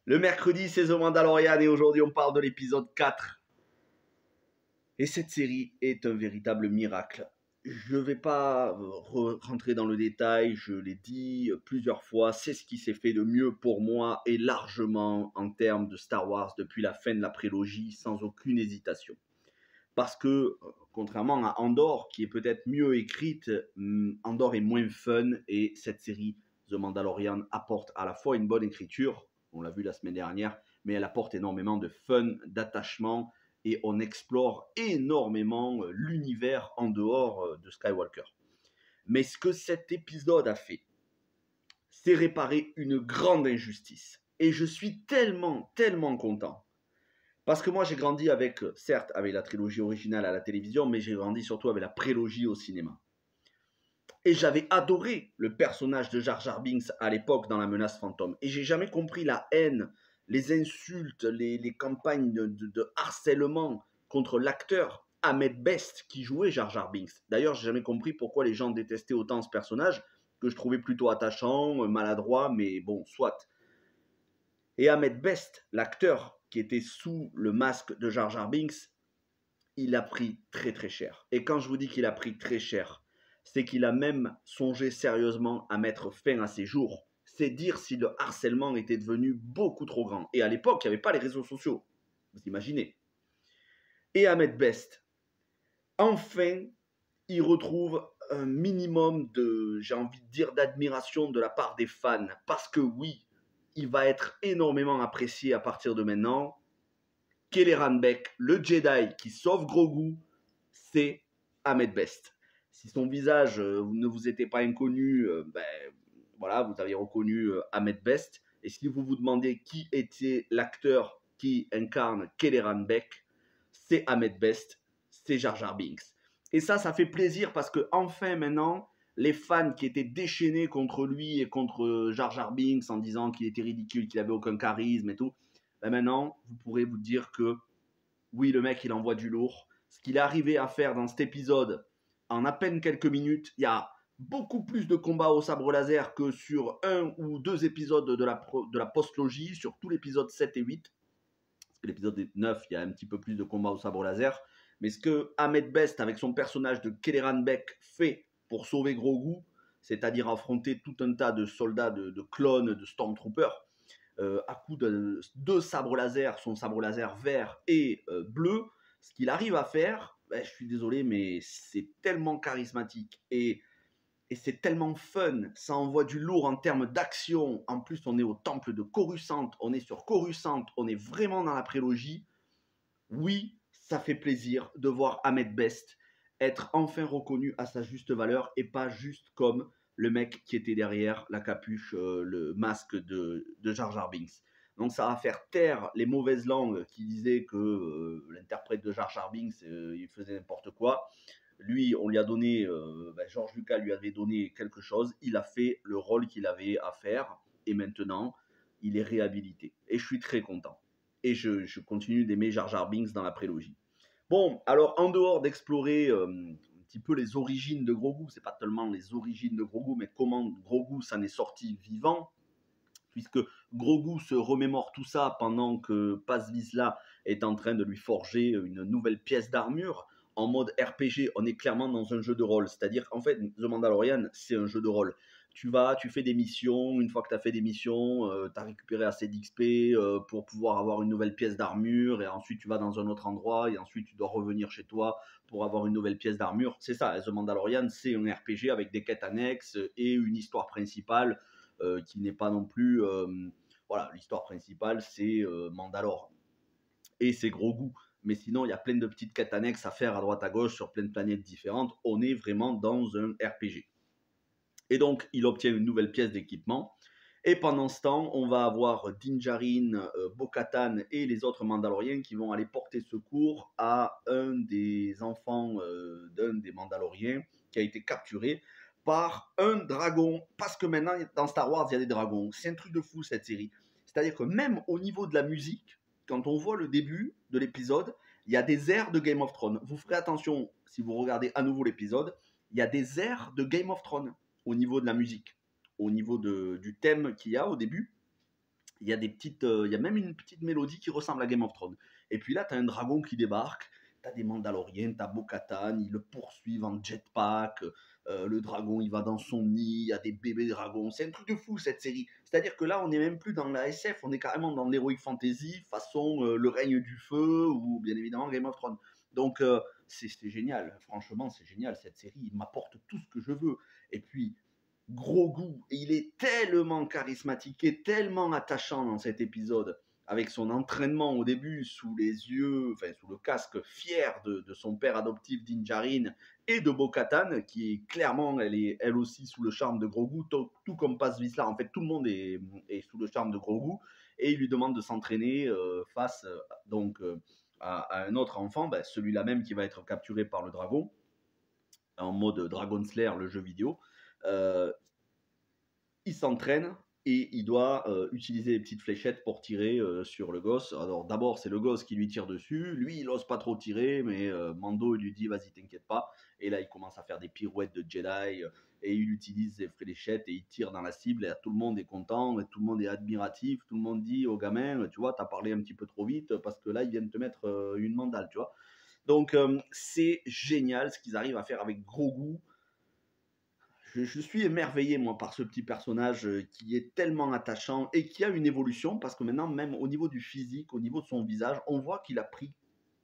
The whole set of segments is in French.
Le mercredi, c'est The Mandalorian et aujourd'hui, on parle de l'épisode 4. Et cette série est un véritable miracle. Je ne vais pas rentrer dans le détail, je l'ai dit plusieurs fois, c'est ce qui s'est fait de mieux pour moi et largement en termes de Star Wars depuis la fin de la prélogie, sans aucune hésitation. Parce que, contrairement à Andor, qui est peut-être mieux écrite, Andor est moins fun et cette série, The Mandalorian, apporte à la fois une bonne écriture, on l'a vu la semaine dernière, mais elle apporte énormément de fun, d'attachement et on explore énormément l'univers en dehors de Skywalker. Mais ce que cet épisode a fait, c'est réparer une grande injustice. Et je suis tellement content. Parce que moi, j'ai grandi avec, certes, avec la trilogie originale à la télévision, mais j'ai grandi surtout avec la prélogie au cinéma. Et j'avais adoré le personnage de Jar Jar Binks à l'époque dans La Menace Fantôme. Et j'ai jamais compris la haine, les insultes, les campagnes de harcèlement contre l'acteur Ahmed Best qui jouait Jar Jar Binks. D'ailleurs, j'ai jamais compris pourquoi les gens détestaient autant ce personnage, que je trouvais plutôt attachant, maladroit, mais bon, soit. Et Ahmed Best, l'acteur qui était sous le masque de Jar Jar Binks, il a pris très cher. Et quand je vous dis qu'il a pris très cher, c'est qu'il a même songé sérieusement à mettre fin à ses jours. C'est dire si le harcèlement était devenu beaucoup trop grand. Et à l'époque, il n'y avait pas les réseaux sociaux. Vous imaginez. Et Ahmed Best, enfin, il retrouve un minimum de, j'ai envie de dire, d'admiration de la part des fans. Parce que oui, il va être énormément apprécié à partir de maintenant. Kelleran Beck, le Jedi qui sauve Grogu, c'est Ahmed Best. Si son visage ne vous était pas inconnu, voilà, vous aviez reconnu Ahmed Best. Et si vous vous demandez qui était l'acteur qui incarne Kelleran Beck, c'est Ahmed Best, c'est Jar Jar Binks. Et ça fait plaisir parce que enfin maintenant, les fans qui étaient déchaînés contre lui et contre Jar Jar Binks en disant qu'il était ridicule, qu'il avait aucun charisme et tout, ben maintenant, vous pourrez vous dire que oui, le mec, il envoie du lourd. Ce qu'il est arrivé à faire dans cet épisode, en à peine quelques minutes, il y a beaucoup plus de combats au sabre laser que sur un ou deux épisodes de la post-logie, sur tout l'épisode 7 et 8. Parce que l'épisode 9, il y a un petit peu plus de combats au sabre laser. Mais ce que Ahmed Best, avec son personnage de Kelleran Beck, fait pour sauver Grogu, c'est-à-dire affronter tout un tas de soldats, de clones, de stormtroopers, à coup de deux sabres laser, son sabre laser vert et bleu, ce qu'il arrive à faire, je suis désolé, mais c'est tellement charismatique et c'est tellement fun, ça envoie du lourd en termes d'action. En plus, on est au temple de Coruscant, on est sur Coruscant, on est vraiment dans la prélogie. Oui, ça fait plaisir de voir Ahmed Best être enfin reconnu à sa juste valeur et pas juste comme le mec qui était derrière la capuche, le masque de Jar Jar Binks. Donc ça va faire taire les mauvaises langues qui disaient que l'interprète de Jar Jar Binks, il faisait n'importe quoi. Lui, on lui a donné, George Lucas lui avait donné quelque chose, il a fait le rôle qu'il avait à faire et maintenant, il est réhabilité. Et je suis très content. Et je continue d'aimer Jar Jar Binks dans la prélogie. Bon, alors en dehors d'explorer un petit peu les origines de Grogu, c'est pas tellement les origines de Grogu, mais comment Grogu s'en est sorti vivant, puisque Grogu se remémore tout ça pendant que Paz Vizsla est en train de lui forger une nouvelle pièce d'armure. En mode RPG, on est clairement dans un jeu de rôle, c'est-à-dire en fait The Mandalorian, c'est un jeu de rôle. Tu vas, tu fais des missions, une fois que tu as fait des missions, tu as récupéré assez d'XP pour pouvoir avoir une nouvelle pièce d'armure, et ensuite tu vas dans un autre endroit, et ensuite tu dois revenir chez toi pour avoir une nouvelle pièce d'armure. C'est ça, The Mandalorian, c'est un RPG avec des quêtes annexes et une histoire principale qui n'est pas non plus... voilà, l'histoire principale, c'est Mandalore. Et c'est Grogu. Mais sinon, il y a plein de petites quêtes annexes à faire à droite à gauche sur plein de planètes différentes. On est vraiment dans un RPG. Et donc, il obtient une nouvelle pièce d'équipement. Et pendant ce temps, on va avoir Din Djarin, Bo-Katan et les autres Mandaloriens qui vont aller porter secours à un des enfants d'un des Mandaloriens qui a été capturé par un dragon. Parce que maintenant, dans Star Wars, il y a des dragons. C'est un truc de fou, cette série. C'est-à-dire que même au niveau de la musique, quand on voit le début de l'épisode, il y a des airs de Game of Thrones. Vous ferez attention, si vous regardez à nouveau l'épisode, il y a des airs de Game of Thrones au niveau de la musique, au niveau du thème qu'il y a au début. il y a même une petite mélodie qui ressemble à Game of Thrones. Et puis là, tu as un dragon qui débarque, tu as des Mandaloriens, tu as Bo-Katan, ils le poursuivent en jetpack, le dragon il va dans son nid, il y a des bébés dragons, c'est un truc de fou cette série. C'est-à-dire que là, on n'est même plus dans la SF, on est carrément dans l'heroic fantasy, façon Le règne du feu ou bien évidemment Game of Thrones. Donc c'est génial, franchement c'est génial cette série, il m'apporte tout ce que je veux. Et puis gros goût. Et il est tellement charismatique et tellement attachant dans cet épisode, avec son entraînement au début sous les yeux, enfin sous le casque fier de son père adoptif Din Djarin et de Bo-Katan, qui est clairement, elle est elle aussi sous le charme de Grogu, tout comme Paz Vizsla. En fait, tout le monde est sous le charme de Grogu, et il lui demande de s'entraîner face à un autre enfant, ben, celui-là même qui va être capturé par le dragon, en mode Dragon Slayer, le jeu vidéo. Euh, il s'entraîne et il doit utiliser les petites fléchettes pour tirer sur le gosse. Alors d'abord c'est le gosse qui lui tire dessus, lui il ose pas trop tirer, mais Mando il lui dit vas-y t'inquiète pas, et là il commence à faire des pirouettes de Jedi, et il utilise ses fléchettes et il tire dans la cible, et tout le monde est content, et tout le monde est admiratif, tout le monde dit au gamin tu vois t'as parlé un petit peu trop vite parce que là ils viennent te mettre une mandale, tu vois. Donc c'est génial ce qu'ils arrivent à faire avec Grogu. Je suis émerveillé, moi, par ce petit personnage qui est tellement attachant et qui a une évolution, parce que maintenant, même au niveau du physique, au niveau de son visage, on voit qu'il a pris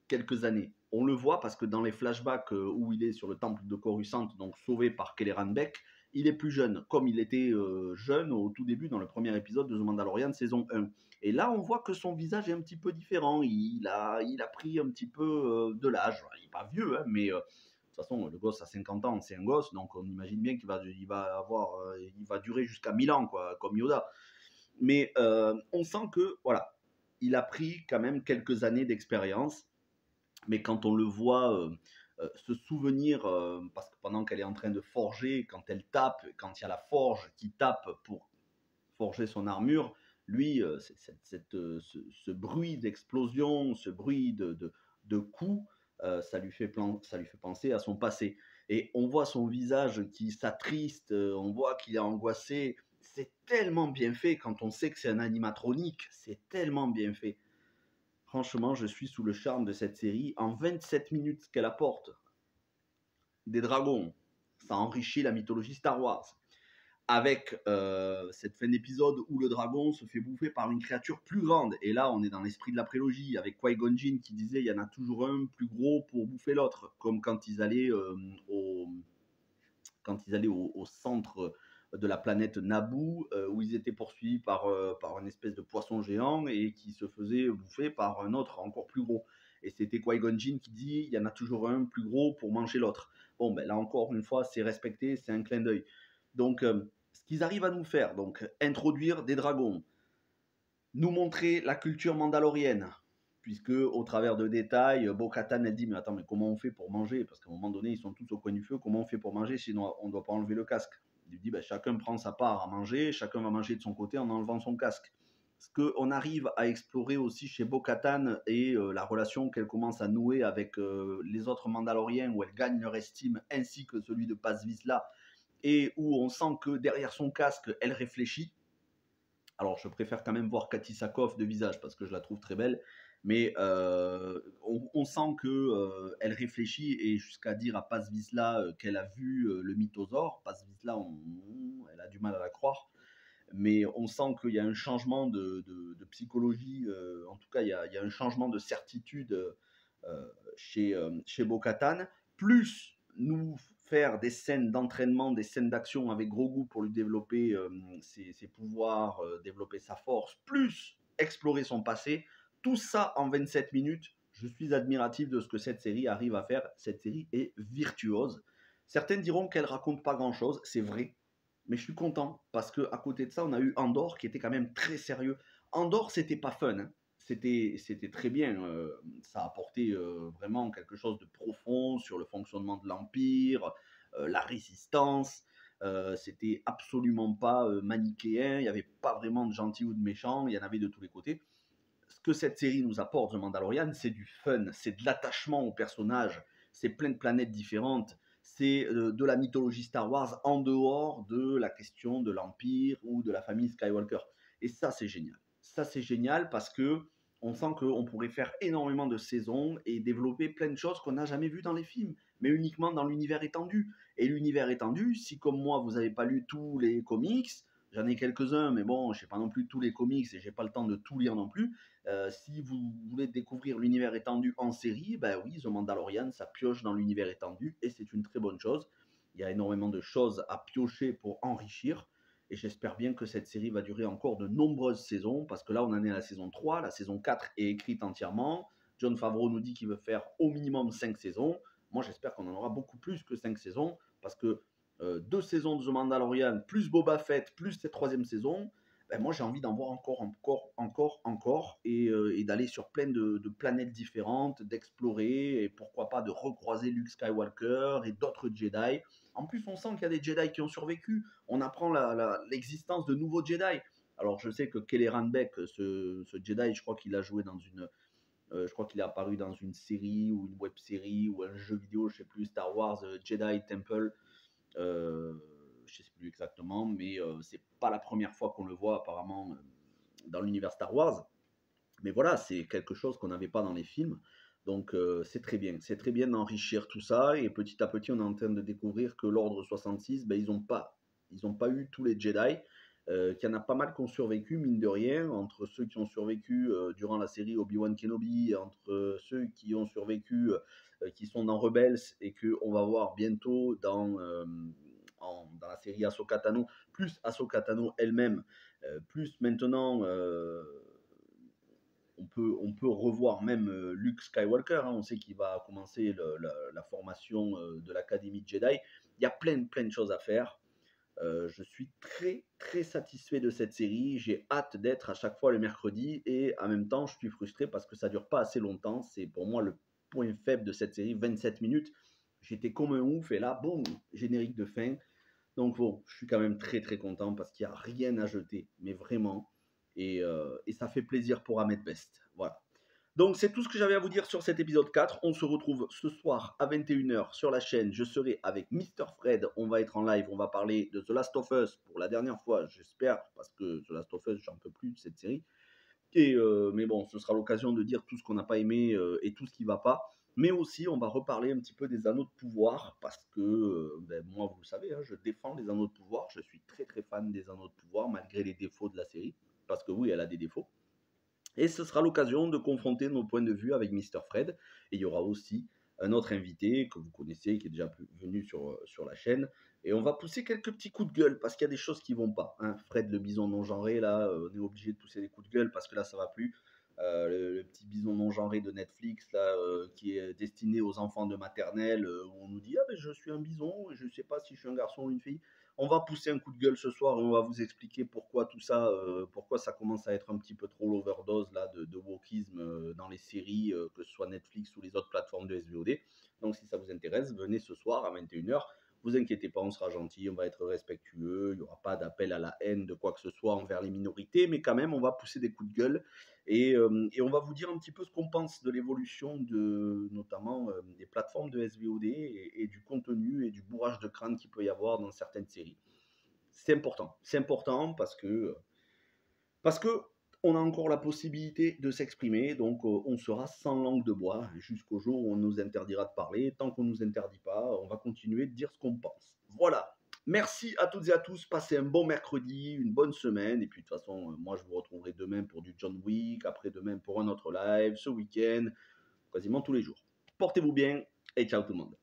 quelques années. On le voit parce que dans les flashbacks où il est sur le temple de Coruscant, donc sauvé par Kelleran Beck, il est plus jeune, comme il était jeune au tout début dans le premier épisode de The Mandalorian saison 1. Et là, on voit que son visage est un petit peu différent. Il a pris un petit peu de l'âge. Il n'est pas vieux, hein, mais de toute façon, le gosse a 50 ans, c'est un gosse, donc on imagine bien il va durer jusqu'à 1000 ans, quoi, comme Yoda. Mais on sent que, voilà, il a pris quand même quelques années d'expérience, mais quand on le voit se souvenir, parce que pendant qu'elle est en train de forger, quand elle tape, quand il y a la forge qui tape pour forger son armure, lui, ce bruit d'explosion, ce bruit de coups, ça lui fait penser à son passé. Et on voit son visage qui s'attriste, on voit qu'il est angoissé. C'est tellement bien fait quand on sait que c'est un animatronique, c'est tellement bien fait. Franchement, je suis sous le charme de cette série. En 27 minutes, ce qu'elle apporte, des dragons, ça enrichit la mythologie Star Wars, avec cette fin d'épisode où le dragon se fait bouffer par une créature plus grande. Et là, on est dans l'esprit de la prélogie, avec Qui-Gon Jinn qui disait il y en a toujours un plus gros pour bouffer l'autre, comme quand ils allaient, au centre de la planète Naboo, où ils étaient poursuivis par une espèce de poisson géant et qui se faisait bouffer par un autre encore plus gros. Et c'était Qui-Gon Jinn qui dit il y en a toujours un plus gros pour manger l'autre. Bon, ben là encore une fois, c'est respecté, c'est un clin d'œil. Donc, ce qu'ils arrivent à nous faire, donc introduire des dragons, nous montrer la culture mandalorienne, puisque au travers de détails, Bo-Katan elle dit mais attends, mais comment on fait pour manger, parce qu'à un moment donné ils sont tous au coin du feu, comment on fait pour manger sinon on ne doit pas enlever le casque. Il lui dit ben, chacun prend sa part à manger, chacun va manger de son côté en enlevant son casque. Ce qu'on arrive à explorer aussi chez Bo-Katan et la relation qu'elle commence à nouer avec les autres Mandaloriens, où elle gagne leur estime, ainsi que celui de Paz Vizsla, et où on sent que derrière son casque, elle réfléchit. Alors, je préfère quand même voir Cathy Sakoff de visage parce que je la trouve très belle, mais on sent que elle réfléchit, et jusqu'à dire à Paz Vizsla qu'elle a vu le mythosaure. Paz Vizsla, elle a du mal à la croire, mais on sent qu'il y a un changement de psychologie, en tout cas, il y a un changement de certitude chez Bo-Katan, plus nous faire des scènes d'entraînement, des scènes d'action avec Grogu pour lui développer ses pouvoirs, développer sa force, plus explorer son passé, tout ça en 27 minutes. Je suis admiratif de ce que cette série arrive à faire. Cette série est virtuose. Certains diront qu'elle raconte pas grand-chose, c'est vrai, mais je suis content parce que à côté de ça, on a eu Andor qui était quand même très sérieux. Andor, c'était pas fun, hein. C'était très bien. Ça apportait vraiment quelque chose de profond sur le fonctionnement de l'Empire, la résistance. C'était absolument pas manichéen. Il n'y avait pas vraiment de gentils ou de méchants. Il y en avait de tous les côtés. Ce que cette série nous apporte, The Mandalorian, c'est du fun, c'est de l'attachement aux personnages, c'est plein de planètes différentes, c'est de la mythologie Star Wars en dehors de la question de l'Empire ou de la famille Skywalker. Et ça, c'est génial. ça c'est génial parce que on sent qu'on pourrait faire énormément de saisons et développer plein de choses qu'on n'a jamais vues dans les films, mais uniquement dans l'univers étendu. Et l'univers étendu, si comme moi vous n'avez pas lu tous les comics, j'en ai quelques-uns, mais bon, je sais pas non plus tous les comics et j'ai pas le temps de tout lire non plus. Si vous voulez découvrir l'univers étendu en série, ben oui, The Mandalorian, ça pioche dans l'univers étendu et c'est une très bonne chose. Il y a énormément de choses à piocher pour enrichir. Et j'espère bien que cette série va durer encore de nombreuses saisons, parce que là, on en est à la saison 3. La saison 4 est écrite entièrement. John Favreau nous dit qu'il veut faire au minimum 5 saisons. Moi, j'espère qu'on en aura beaucoup plus que 5 saisons, parce que 2 saisons de The Mandalorian, plus Boba Fett, plus cette troisième saison, ben moi, j'ai envie d'en voir encore, et d'aller sur plein de planètes différentes, d'explorer, et pourquoi pas de recroiser Luke Skywalker et d'autres Jedi. En plus, on sent qu'il y a des Jedi qui ont survécu. On apprend l'existence de nouveaux Jedi. Alors, je sais que Kelleran Beck, ce Jedi, je crois qu'il a joué dans je crois qu'il est apparu dans une série ou une web série ou un jeu vidéo, je sais plus, Star Wars Jedi Temple. Je sais plus exactement, mais c'est pas la première fois qu'on le voit apparemment dans l'univers Star Wars. Mais voilà, c'est quelque chose qu'on n'avait pas dans les films. Donc c'est très bien. C'est très bien d'enrichir tout ça. Et petit à petit, on est en train de découvrir que l'Ordre 66, ben, ils ont pas eu tous les Jedi. Qu'il y en a pas mal qui ont survécu, mine de rien, entre ceux qui ont survécu durant la série Obi-Wan Kenobi, entre ceux qui ont survécu, qui sont dans Rebels, et qu'on va voir bientôt dans la série Ahsoka Tano, plus Ahsoka Tano elle-même, plus maintenant on peut revoir même Luke Skywalker, hein. On sait qu'il va commencer la formation de l'Académie Jedi. Il y a plein de choses à faire. Je suis très satisfait de cette série. J'ai hâte d'être à chaque fois le mercredi, et en même temps, je suis frustré parce que ça dure pas assez longtemps. C'est pour moi le point faible de cette série, 27 minutes. J'étais comme un ouf, et là, boum, générique de fin. Donc bon, je suis quand même très content parce qu'il n'y a rien à jeter, mais vraiment. Et ça fait plaisir pour Ahmed Best. Voilà. Donc c'est tout ce que j'avais à vous dire sur cet épisode 4. On se retrouve ce soir à 21h sur la chaîne. Je serai avec Mr. Fred. On va être en live. On va parler de The Last of Us pour la dernière fois, j'espère, parce que The Last of Us, j'en peux plus de cette série. Mais bon, ce sera l'occasion de dire tout ce qu'on n'a pas aimé et tout ce qui ne va pas. Mais aussi, on va reparler un petit peu des anneaux de pouvoir, parce que ben, moi, vous le savez, hein, je défends les anneaux de pouvoir. Je suis très fan des anneaux de pouvoir, malgré les défauts de la série. Parce que oui, elle a des défauts. Et ce sera l'occasion de confronter nos points de vue avec Mr. Fred. Et il y aura aussi un autre invité que vous connaissez, qui est déjà venu sur la chaîne. Et on va pousser quelques petits coups de gueule, parce qu'il y a des choses qui vont pas, hein. Fred, le bison non genré, là, on est obligé de pousser des coups de gueule, parce que là, ça va plus. Le petit bison non genré de Netflix, là, qui est destiné aux enfants de maternelle, où on nous dit « Ah, mais je suis un bison, je ne sais pas si je suis un garçon ou une fille ». On va pousser un coup de gueule ce soir, et on va vous expliquer pourquoi tout ça, pourquoi ça commence à être un petit peu trop l'overdose là de wokisme dans les séries, que ce soit Netflix ou les autres plateformes de SVOD. Donc si ça vous intéresse, venez ce soir à 21h. Vous inquiétez pas, on sera gentil, on va être respectueux, il n'y aura pas d'appel à la haine de quoi que ce soit envers les minorités, mais quand même on va pousser des coups de gueule, et on va vous dire un petit peu ce qu'on pense de l'évolution notamment des plateformes de SVOD, et du contenu et du bourrage de crâne qu'il peut y avoir dans certaines séries. C'est important parce que on a encore la possibilité de s'exprimer, donc on sera sans langue de bois jusqu'au jour où on nous interdira de parler. Tant qu'on nous interdit pas, on va continuer de dire ce qu'on pense. Voilà. Merci à toutes et à tous. Passez un bon mercredi, une bonne semaine. Et puis de toute façon, moi je vous retrouverai demain pour du John Wick, après-demain pour un autre live, ce week-end, quasiment tous les jours. Portez-vous bien et ciao tout le monde.